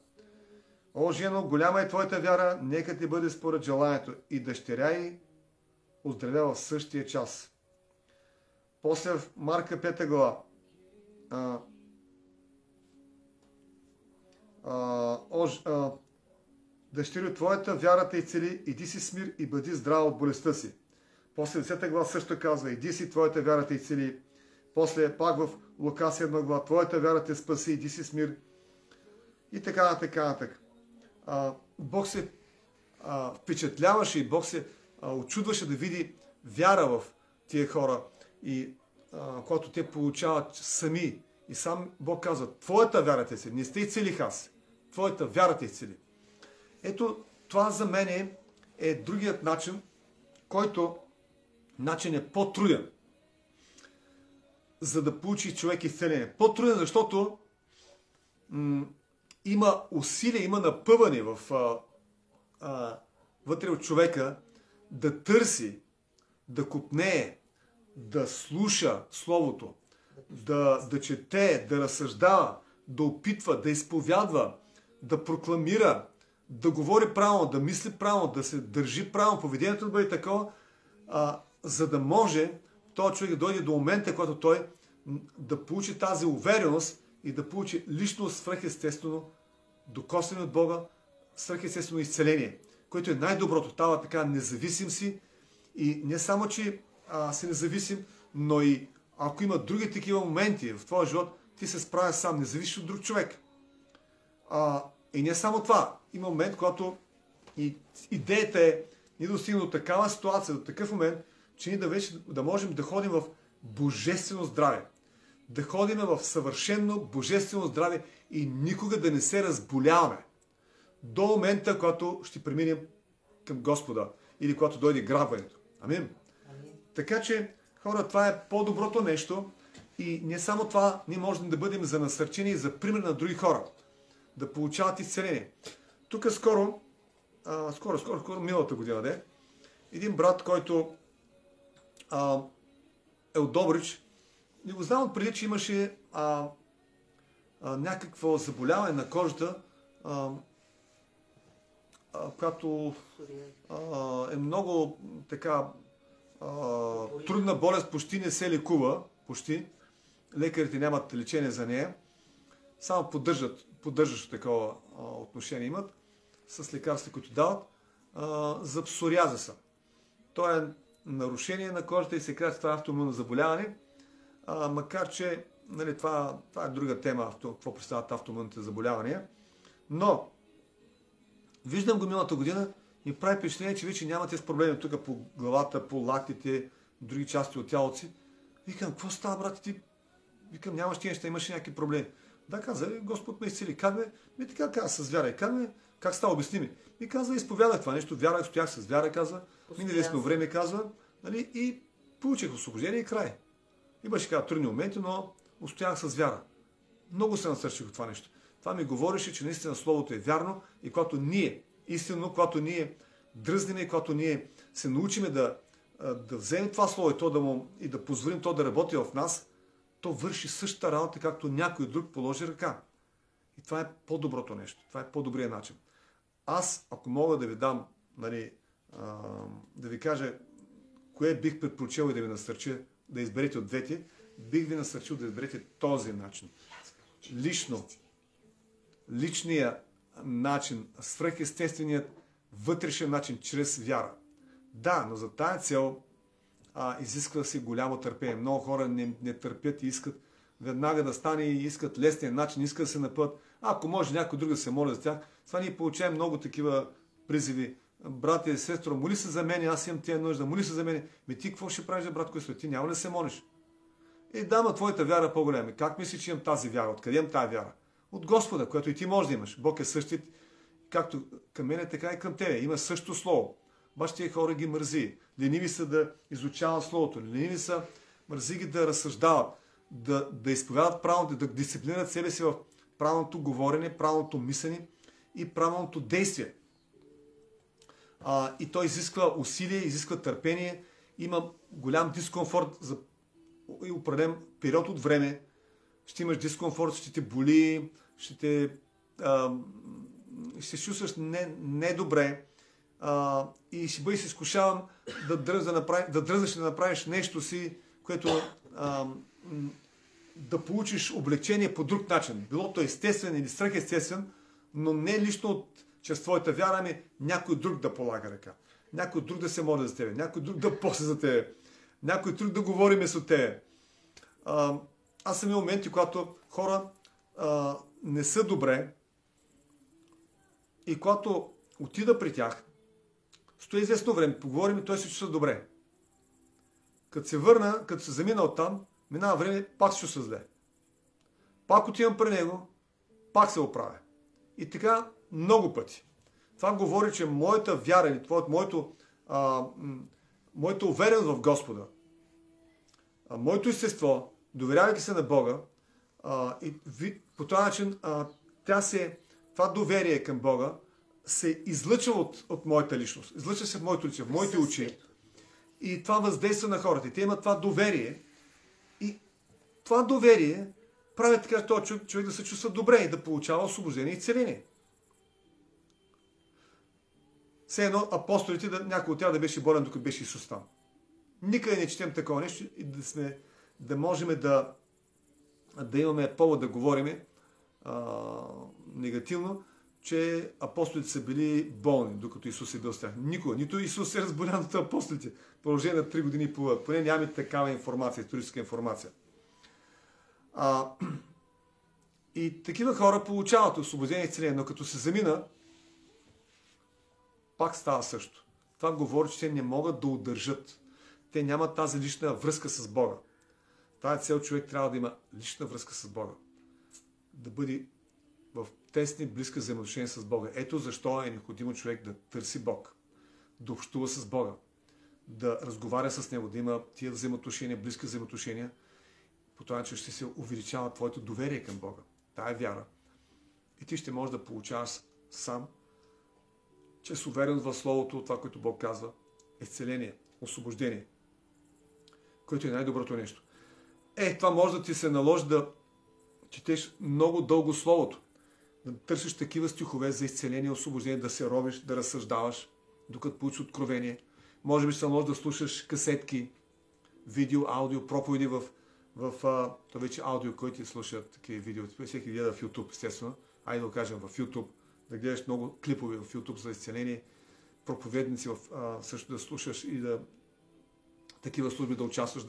О, жено, голяма е твоята вяра, нека ти бъде според желанието. И дъщеря й оздравя в същия час. После в Марка 5 глава. Дъщерю, твоята вяра те изцели, иди си с мир и бъди здрава от болестта си. После 10 глава също казва: иди си, твоята вяра те изцели. После пак в Лука 7 глава: твоята вяра те спаси, иди си с мир. И така нататък. Бог се впечатляваше и Бог се очудваше да види вяра в тия хора, и когато те получават сами. И сам Бог казва: твоята вяра те изцели, не сте изцелих аз, твоята вяра те изцели. Ето, това за мен е другият начин, който начин е по-труден, за да получи човек изцеление. По-труден, защото има усилие, има напъване вътре от човека да търси, да копнее, да слуша Словото, да чете, да разсъждава, да опитва, да изповядва, да прокламира, да говори правилно, да мисли правилно, да се държи правилно, поведението да бъде такова, за да може този човек да дойде до момента, когато той да получи тази увереност и да получи лично свръхестествено докосване от Бога, свръхестествено изцеление, което е най-доброто. Става така независим си, и не само, че си независим, но и ако има други такива моменти в твоя живот, ти се справя сам, не зависиш от друг човек. И не само това. Има момент, когато и идеята е ние да достигнем до такава ситуация, до такъв момент, че ние да можем да ходим в божествено здраве. Да ходим в съвършено божествено здраве и никога да не се разболяваме. До момента, когато ще преминем към Господа. или когато дойде грабването. Амин. Така че, хора, това е по-доброто нещо и не само това, ние можем да бъдем за насърчение и за пример на други хора, да получават изцеление. Тук скоро, миналата година, един брат, който е от Добрич, не го знам отпреди, че имаше някакво заболяване на кожата, която е много така трудна болест, почти не се лекува, почти. Лекарите нямат лечение за нея. Само поддържащо такова отношение имат с лекарства, които дават за псориазиса. То е нарушение на кожата и се казва, че това е автоимунно заболяване, макар че нали, това е друга тема, какво представят автоимунните заболявания. Но виждам го миналата година и прави впечатление, че вече няма тези проблеми тук по главата, по лактите, други части от тялото си. Викам, какво става, брат, ти? Викам, нямаш ти неща, имаш някакви проблеми. Да, каза, Господ ме изцели. Как бе? Ми така каза, с вяра. И как става, обясни ми? И каза, изповядах това нещо, вярах, стоях с вяра, каза, минали сме време, казва, нали, и получих освобождение и край. Имаше така трудни моменти, но устоях с вяра. Много се насърчих от това нещо. Това ми говореше, че наистина Словото е вярно и когато ние, истинно, когато ние дръзнем и когато ние се научиме да вземем това Слово и да позволим то да работи в нас, то върши същата работа, както някой друг положи ръка. И това е по-доброто нещо. Това е по-добрият начин. Аз, ако мога да ви дам, нали, да ви кажа, кое бих предпочел и да ви насърча да изберете от двете, бих ви насърчил да изберете този начин. Личният начин, свръхестественият вътрешен начин, чрез вяра. Да, но за тая цел изисква си голямо търпение. Много хора не търпят и искат веднага да стане и искат лесния начин, искат да се напът. Ако може някой друг да се моли за тях, това ние получаваме много такива призиви. Брат и сестро, моли се за мен, аз имам тия нужда, моли се за мен. Ти какво ще правиш, брат, който ти няма ли да се молиш? Дама, твоята вяра е по-голяма. Как мислиш, че имам тази вяра? Откъде имам тази вяра? От Господа, което и ти можеш да имаш. Бог е същият, както към мен, така и към тебе. Има същото Слово. Обаче тия хора ги мързи. Лениви са да изучават Словото. Лениви са, мързи ги да разсъждават, да изповядат правилното, да дисциплинират себе си в правилното говорене, правилното мислене и правилното действие. И то изисква усилие, изисква търпение, има голям дискомфорт за определен период от време. Ще имаш дискомфорт, ще те боли, ще се чувстваш недобре и ще бъдеш изкушаван да дръзнеш да направиш нещо си, което да получиш облегчение по друг начин. Било то естествен или свръхестествен, но не лично чрез твоята вяра, ами някой друг да полага ръка. Някой друг да се моли за тебе. Някой друг да после за тебе. Някой друг да говори вместо тебе. Аз съм имал моменти, когато хора не са добре и когато отида при тях, стои известно време, поговорим и той се чувства добре. Като се върна, като се замина оттам, минава време, пак се чувства зле. Пак отивам при него, пак се оправя. И така много пъти. Това говори, че моята вяра или моята увереност в Господа, моето естество, доверявайки се на Бога, и по този начин това доверие към Бога се излъчва от моята личност. Излъчва се в моето лице, в моите очи. И това въздейства на хората. И те имат това доверие. И това доверие прави така, че този човек да се чувства добре и да получава освобождение и целение. Все едно апостолите, някой от тях да беше болен, докато беше Исус там. Никъде не четем такова нещо и да можем да имаме повод да говорим негативно, че апостолите са били болни, докато Исус е бил с тях. Никога. Нито Исус е разболян от апостолите. В продължение на 3 години и половина. Поне нямаме такава информация, историческа информация. И такива хора получават освобождение и целение, но като се замина, пак става също. Това говори, че те не могат да удържат. Те нямат тази лична връзка с Бога. Тая цел човек трябва да има лична връзка с Бога. Да бъде в тесни, близки взаимоотношения с Бога. Ето защо е необходимо човек да търси Бог. да общува с Бога, да разговаря с Него, да има тия взаимоотношения, близки взаимоотношения. По този начин ще се увеличава твоето доверие към Бога. Тая вяра. И ти ще можеш да получаваш сам, чрез увереност в Словото, това, което Бог казва, изцеление, освобождение, което е най-доброто нещо. Това може да ти се наложи да четеш много дълго Словото, да търсиш такива стихове за изцеление, освобождение, да се ровиш, да разсъждаваш, докато получиш откровение. Може би ще се наложи да слушаш касетки, видео, аудио, проповеди това вече аудио, който ти слушат такива видео. Всеки гледа в YouTube, естествено. Айде да го кажем в YouTube. Да гледаш много клипове в YouTube за изцеление, проповедници също да слушаш и да такива служби да участваш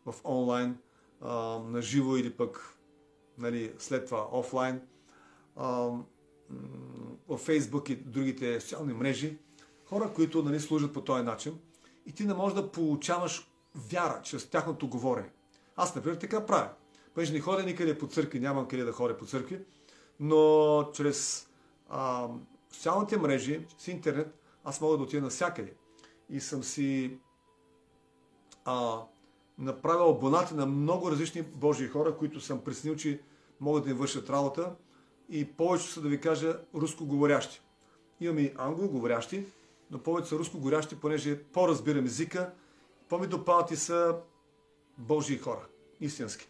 в онлайн, на живо или пък след това офлайн, в Фейсбук и другите социални мрежи. Хора, които служат по този начин и ти не можеш да получаваш вяра чрез тяхното говорене. Аз, например, така правя. Понеже не ходя никъде по църкви, нямам къде да ходя по църкви, но чрез социалните мрежи, с интернет, аз мога да отида навсякъде. И съм си направил абонати на много различни Божии хора, които съм преценил, че могат да им вършат работа. И повечето са, да ви кажа, рускоговорящи. Имам и англоговорящи, но повече са рускоговорящи, понеже по-разбирам езика, по-ми допадат и са Божии хора, истински.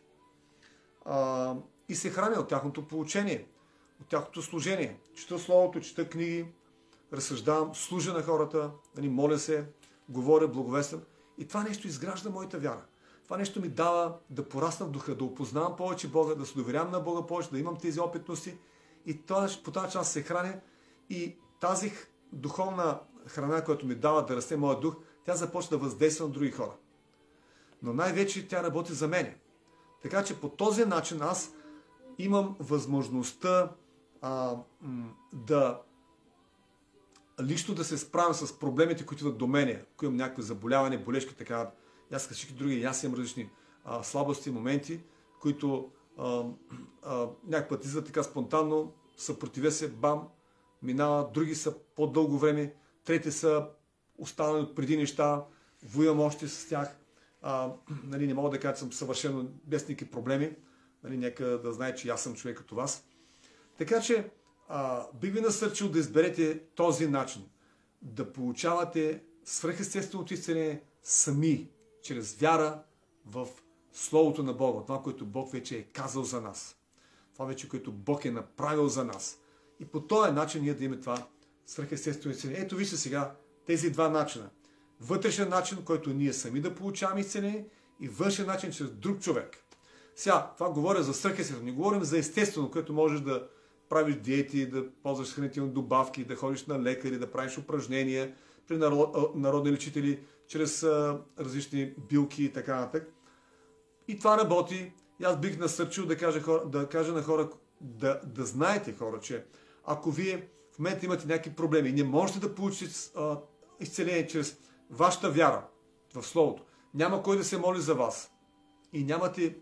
И се храня от тяхното получение, от тяхното служение. Чета Словото, чета книги, разсъждавам, служа на хората, моля се, говоря, благовествам. И това нещо изгражда моята вяра. Това нещо ми дава да порасна в духа, да опознавам повече Бога, да се доверявам на Бога повече, да имам тези опитности. И по тази част се храня. И тази духовна храна, която ми дава да расте моят дух, тя започва да въздейства на други хора. Но най-вече тя работи за мене. Така че по този начин аз имам възможността лично да се справям с проблемите, които идват до мене. Ако имам някакви заболявания, болешки, така, аз като всички други, аз имам различни слабости, моменти, които някакъв път излизат така спонтанно, съпротивя се, бам, минава, други са по-дълго време, трети са останали от преди неща, воювам още с тях. Не мога да кажа, че съм съвършено без никакви проблеми. Нека да знае, че аз съм човек като вас. Така че бих ви насърчил да изберете този начин. Да получавате свръхестественото изцеление сами, чрез вяра в Словото на Бога. Това, което Бог вече е казал за нас. Това вече, което Бог е направил за нас. И по този начин ние да имаме това свръхестествено изцеление. Ето вижте сега тези два начина. Вътрешен начин, който ние сами да получаваме изцеление, и външен начин чрез друг човек. Сега, това говоря за свръхестествено. Не говорим за естествено, което можеш да правиш диети, да ползваш хранителни добавки, да ходиш на лекари, да правиш упражнения при народни лечители, чрез различни билки и така нататък. И това работи. И аз бих насърчил да кажа на хора, да знаете хора, че ако вие в момента имате някакви проблеми и не можете да получите изцеление чрез вашата вяра в Словото, няма кой да се моли за вас и нямате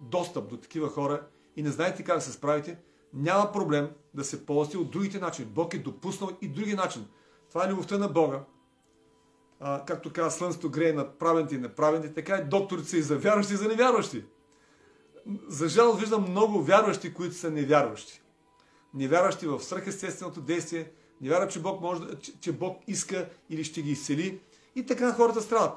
достъп до такива хора и не знаете как да се справите, няма проблем да се ползвате от другите начини. Бог е допуснал и други начини. Това е любовта на Бога. Както казва, слънцето грее над праведните и неправедните, така и докторите са и за вярващи, и за невярващи. За жалост виждам много вярващи, които са невярващи. Невярващи в свръхестественото действие, не вярват, че Бог иска или ще ги изцели. И така хората страдат.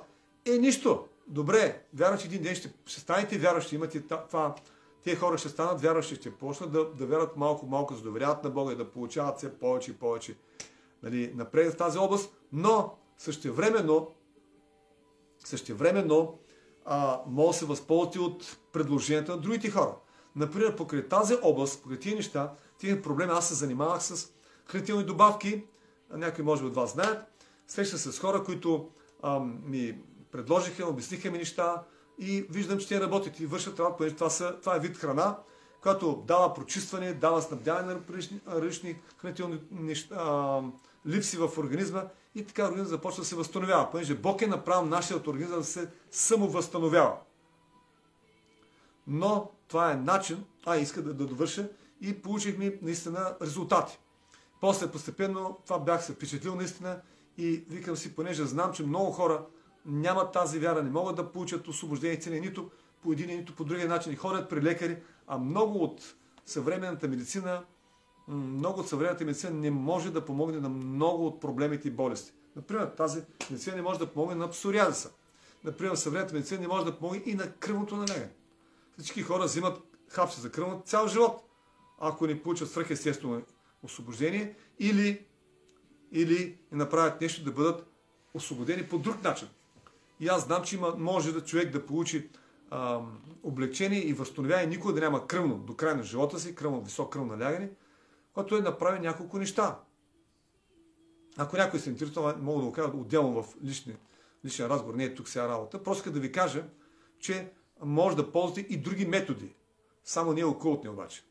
Нищо. Добре, вярваш един ден ще станете вярващи. Имате това. Те хора ще станат вярващи, ще почнат да вярват малко, да доверяват на Бога и да получават все повече и повече напред в тази област, но същевременно може да се възползвате от предложенията на другите хора. Например, покрай тази област, покрай тия неща, тия проблеми, аз се занимавах с хранителни добавки, някои може би от вас знаят, срещах се с хора, които ми предложиха, обясниха ми неща и виждам, че те работят и вършат работа, понеже това е вид храна, която дава прочистване, дава снабдяване на различни хранителни липси в организма и така организъм започва да се възстановява, понеже Бог е направил нашият организъм да се самовъзстановява. Но това е начин, иска да довърша и получихме наистина резултати. После постепенно това бях се впечатлил наистина И викам си, понеже знам, че много хора нямат тази вяра, не могат да получат освобождение и цели нито по един, нито по другия начин. И ходят при лекари, а много от съвременната медицина не може да помогне на много от проблемите и болести. Например, тази медицина не може да помогне на псориазиса. Например, съвременната медицина не може да помогне и на кръвното налягане. Всички хора взимат хапче за кръвно цял живот, ако не получат свръхестествено освобождение или не направят нещо да бъдат освободени по друг начин. И аз знам, че може да човек да получи облегчение и възстановяване, никога да няма кръвно до края на живота си, висок кръвно налягане, когато е направи няколко неща. Ако някой се интересува, мога да го кажа отделно в личен разговор, не е тук сега работа, просто да ви кажа, че може да ползвате и други методи. Само не е окултни обаче.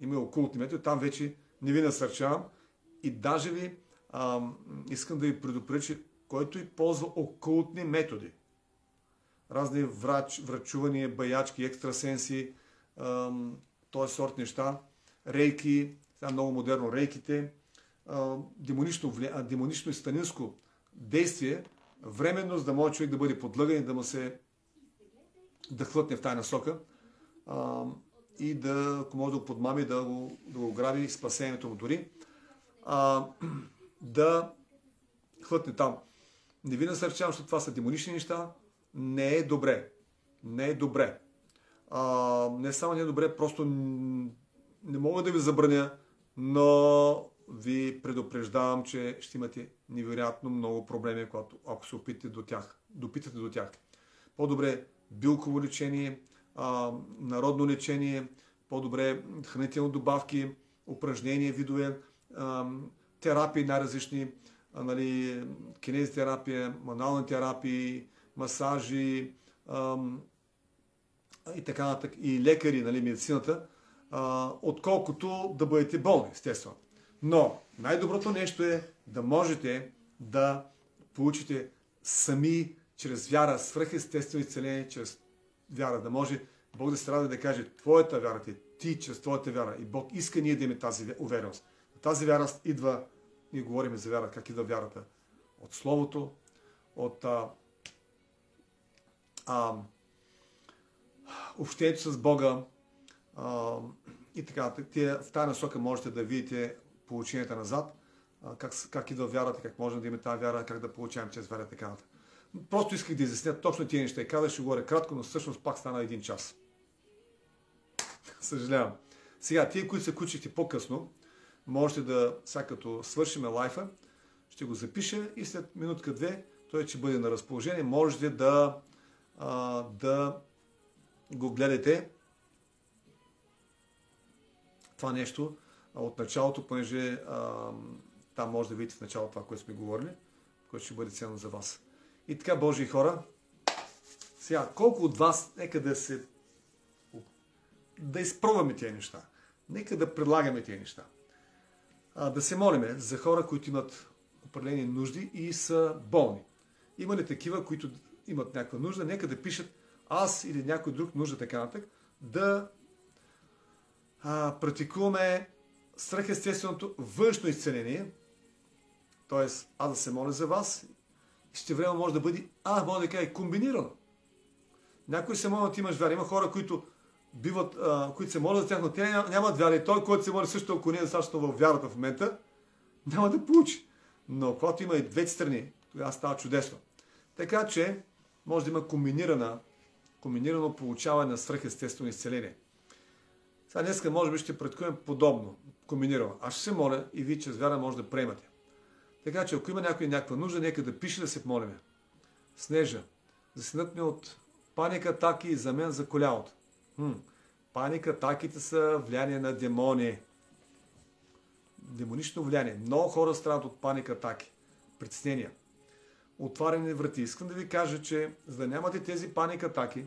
Има и окултни методи, там вече не ви насърчавам и даже ви искам да ви предупредя, че който и ползва окултни методи, разни врачувания, баячки, екстрасенси, този сорт неща, рейки, сега много модерно рейките, демонично и станинско действие, временно, за да може човек да бъде подлъган и да хлътне в тая насока и ако може да го подмами, да го граби спасението му дори, да хлътне там. Не ви насърчавам, защото това са демонични неща. Не е добре. Не е добре. Не само не е добре, просто не мога да ви забраня, но ви предупреждавам, че ще имате невероятно много проблеми, ако се допитате до тях. По-добре билково лечение, народно лечение, по-добре хранителни добавки, упражнения, видове, терапии най-различни, кинезитерапия, мануални терапии, масажи и така нататък, и лекари, медицината, отколкото да бъдете болни, естествено. Но най-доброто нещо е да можете да получите сами чрез вяра, свръхестествено изцеление, чрез вяра, да може Бог да се радва да каже, твоята вяра ти чрез твоята вяра. И Бог иска ние да имаме тази увереност. Тази вяра идва, ние говорим за вяра, как идва вярата? От Словото, от общението с Бога и така. В тази насока можете да видите полученията назад, как идва вярата, как можем да имаме тази вяра, как да получаваме чрез вяра и така нататък. Просто исках да изясня точно тия неща и казах, ще говоря кратко, но всъщност пак стана 1 час. Съжалявам. Сега, тия, които се включихте по-късно, можете да, сега като свършиме лайфа, ще го запиша и след минутка-2 той ще бъде на разположение. Можете да го гледате това нещо от началото, понеже там може да видите в началото това, което сме говорили, което ще бъде ценно за вас. И така, Божии хора, сега, колко от вас, нека да изпробваме тези неща. Нека да предлагаме тези неща. Да се молиме за хора, които имат определени нужди и са болни. Има ли такива, които имат някаква нужда, нека да пишат аз или някой друг нужда, така нататък, да практикуваме свръхестественото външно изцеление, т.е. аз да се моля за вас, и ще време може да бъде, може да кажа, комбинирано. Някой се молят, имаш вяра. Има хора, които се молят за тях, но те нямат вяра. И той, който се моли също, ако не е достатъчно в вярата в момента, няма да получи. Но когато има и двете страни, тогава става чудесно. Така че може да има комбинирано получаване на свръхестествено изцеление. Сега днеска може би ще предкуем подобно, комбинирано. Аз ще се моля и вие чрез вяра може да приемате. Така че ако има някаква нужда, нека да пише да се молиме. Снежа, за синът ми от паника, атаки и за мен за колялото. Паника, атаките са влияние на демони. Демонично влияние. Много хора страдат от паника, атаки, притеснения, отварени врати. Искам да ви кажа, че за да нямате тези паника, атаки,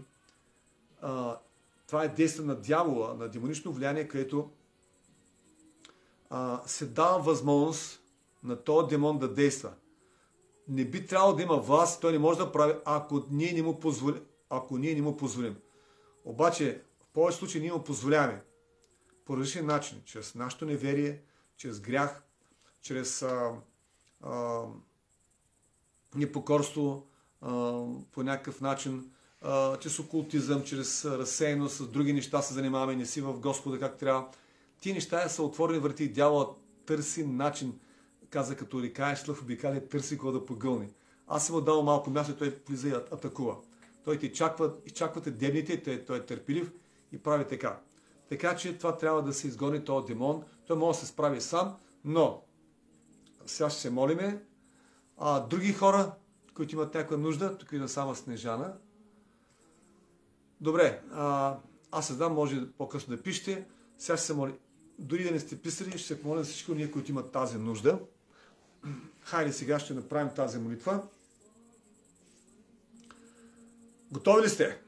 това е действие на дявола, на демонично влияние, където се дава възможност на този демон да действа. Не би трябвало да има власт, той не може да прави, ако ние не му позволим. Обаче, в повече случаи ние му позволяваме по различен начин, чрез нашето неверие, чрез грях, чрез непокорство по някакъв начин, чрез окултизъм, чрез разсеяност, с други неща се занимаваме, не си в Господа как трябва. Тия неща са отворени врати. Дявола търси начин, каза, като река шлъв обикаля, търси кого да погълни. Аз съм му дал малко място и той влиза и атакува. Той те изчаквате дебните, той е търпелив и прави така. Така че това трябва да се изгони този демон. Той може да се справи сам, но сега ще се молиме. Други хора, които имат някаква нужда, тук виждам само Снежана. Добре, аз се знам, може по-късно да пишете. Сега ще се моли. Дори да не сте писали, ще се помоля за всички ние, които имат тази нужда. Хайде сега ще направим тази молитва. Готови ли сте?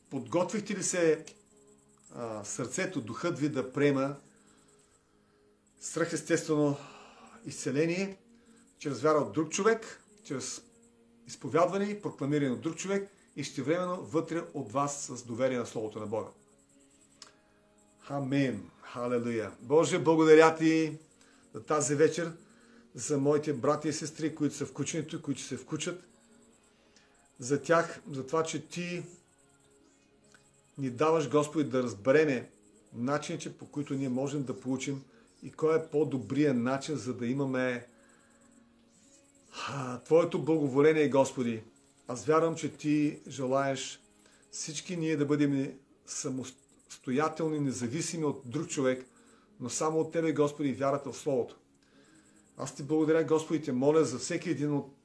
Подготвихте ли се сърцето, духът ви да приема свръхестествено изцеление чрез вяра от друг човек, чрез изповядване и прокламиране от друг човек и ще временно вътре от вас с доверие на Словото на Бога. Амин. Халелуя. Боже, благодаря Ти за тази вечер, за моите брати и сестри, които са включени тук, които се включат, за тях, за това, че Ти ни даваш, Господи, да разбереме начините, по които ние можем да получим и кой е по-добрият начин, за да имаме Твоето благоволение, Господи. Аз вярвам, че Ти желаеш всички ние да бъдем самостоятелни, независими от друг човек, но само от Тебе, Господи, вярата в Словото. Аз Ти благодаря, Господи, Те моля за всеки един от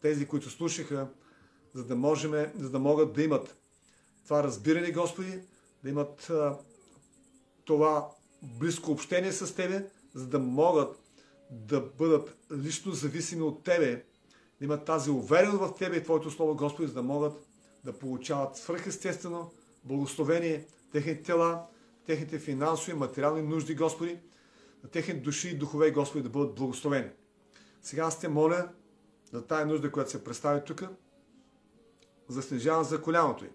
тези, които слушаха, за да могат да имат това разбиране, Господи, да имат това близко общение с Тебе, за да могат да бъдат лично зависими от Тебе, да имат тази увереност в Тебе и Твоето Слово, Господи, за да могат да получават свръхестествено благословение, техните тела, техните финансови и материални нужди, Господи, на техните души и духове, Господи, да бъдат благословени. Сега аз Те моля за тая нужда, която се представи тук, за Снежана за коляното й.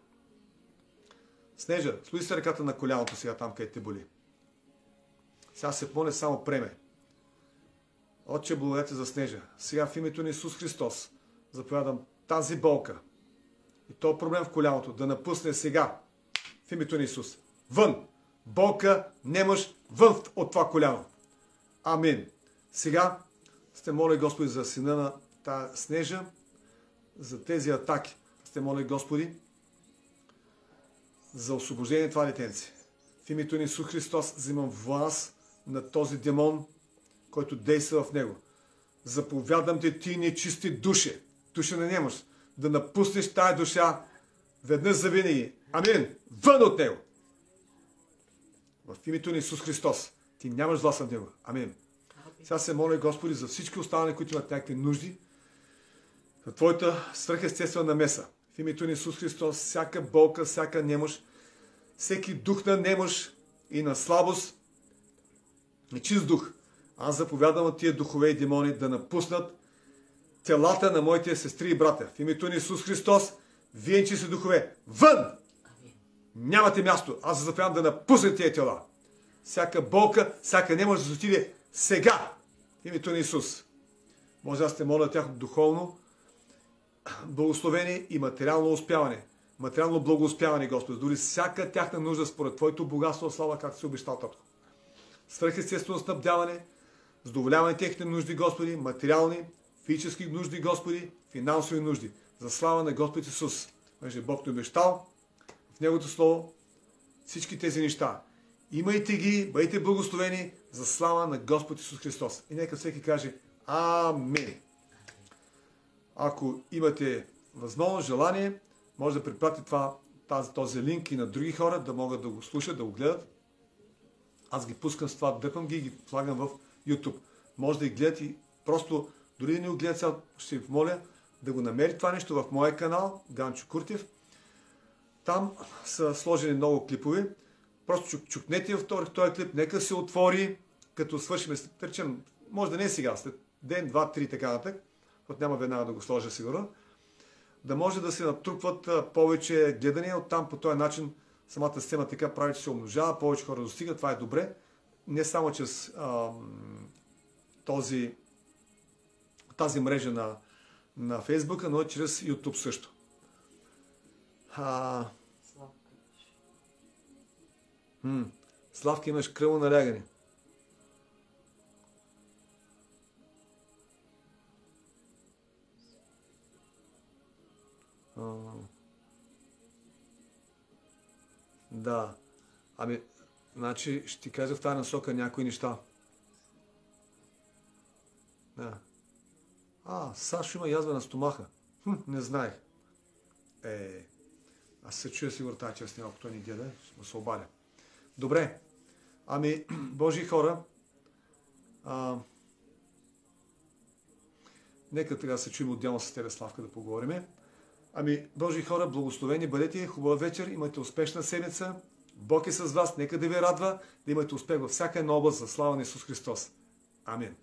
Снежа, слуи се ръката на коляното сега там, където те боли. Сега се моля само преме. Отче, благодаря за Снежа. Сега в името на Исус Христос заповядам тази болка и този проблем в коляното да напусне сега в името на Исус. Вън! Болка, немощ, вън от това коляно. Амин. Сега сте моля, Господи, за сина на тази Снежа, за тези атаки. Сте моля, Господи, за освобождение на това детенце. В името на Исус Христос взимам власт на този демон, който действа в него. Заповядам Те, Ти нечисти души, душа на немощ, да напуснеш тая душа веднъж за винаги. Амин. Вън от него. В името на Исус Христос. Ти нямаш власт над него. Амин. Сега се моля, Господи, за всички останали, които имат някакви нужди, за Твоята свръхестествена намеса. В името на Исус Христос, всяка болка, всяка немощ, всеки дух на немощ и на слабост, и чист дух, аз заповядам от тия духове и демони да напуснат телата на моите сестри и братя. В името на Исус Христос, вие чисти духове, вън! Нямате място. Аз заповядам да напуснат тия тела. Всяка болка, всяка немощ да се отиде сега. В името на Исус. Може аз те моля тях духовно благословение и материално успяване. Материално благоуспяване, Господи. Дори всяка тяхна нужда според Твоето богатство, слава, както си обещал, Татко. Свръхестествено снабдяване, задоволяване техните нужди, Господи, материални, физически нужди, Господи, финансови нужди. За слава на Господ Исус. Между Бог ни обещал в Неговото Слово всички тези неща. Имайте ги, бъдете благословени за слава на Господ Исус Христос. И нека всеки каже Амин. Ако имате възможност, желание, може да препратите този линк и на други хора, да могат да го слушат, да го гледат. Аз ги пускам с това, дъпам ги и ги слагам в YouTube. Може да ги гледат и просто, дори да не го гледат сега, ще ви помоля да го намерите това нещо в моя канал, Ганчо Куртев. Там са сложени много клипове. Просто чукнете в този клип, нека се отвори, като свършим, търчем, може да не е сега, след ден, два, три, така нататък, защото няма веднага да го сложа сигурно, да може да се натрупват повече гледания, оттам по този начин самата система така прави, че се умножава, повече хора достигат, това е добре. Не само чрез тази мрежа на Фейсбука, но чрез YouTube също. Славка имаш. Славка, имаш кръвно налягане. Да. Значи ще ти кажа в тази насока някои неща. Да. Сашо има язва на стомаха. Не знаех. Аз се чуя сигурно тази част, ако той ни гледа, ще му се обаля. Добре. Божи хора, нека сега се чуем отделно с тебе, Славка, да поговорим. Божи хора, благословени бъдете, хубава вечер, имайте успешна седмица. Бог е с вас, нека да ви радва, да имате успех във всяка една област за слава на Исус Христос. Амин.